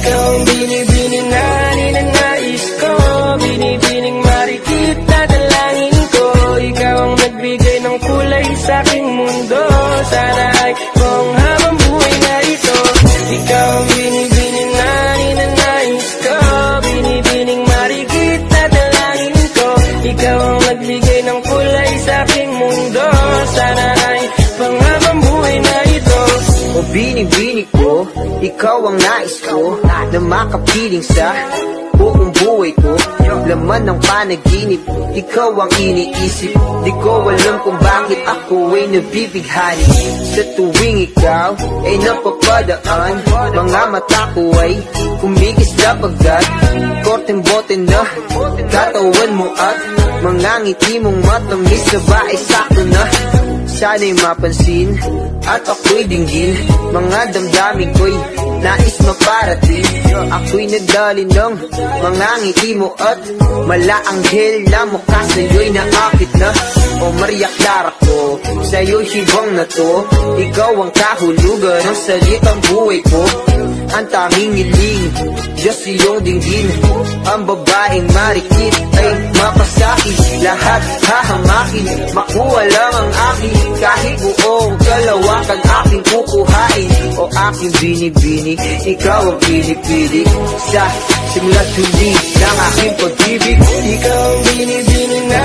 Ikaw ang binibining na ninanais ko, binibining marikit na dalangin ko. Ikaw ang nagbigay ng kulay sa aking mundo. Sana ay kung habang buhay na ito. Ikaw ang binibining na ninanais ko, binibining marikit na dalangin ko. Ikaw ang nagbigay ng kulay sa aking mundo. Sana ay pang habang buhay na ito. O binibining ko, ikaw ang nais ko, na makapiling sa buong buhay ko. Laman ng panaginip, ikaw ang iniisip. Di ko alam kung bakit ako ay nabibighani. Sa tuwing ikaw ay napapadaan, mga mata ko ay kumigis na pagkat korteng-bote na katawan mo at mga ngiti mong matamis na ba ay sakto na. Sana'y mapansin at ako'y dinggin, mga damdamin ko'y nais maparating. Ako'y nagdalin ng mga ngiti mo at malaanghel na mukha sa'yo'y naakit na. O Maria Clara ko, sa'yo'y hibang na to. Ikaw ang kahulugan ng salitang buhay ko. Ang tanging hiling, Diyos iyong dinggin. Ang babaeng marikit ay mapasakit. Lahat hahamakin, makuha lang ang akin. Kahit buong kalawakan aking kukuhain. O aking binibini, ikaw ang pinipili. Sa simula't huli ng aking pag-ibig. Ikaw ang binibining na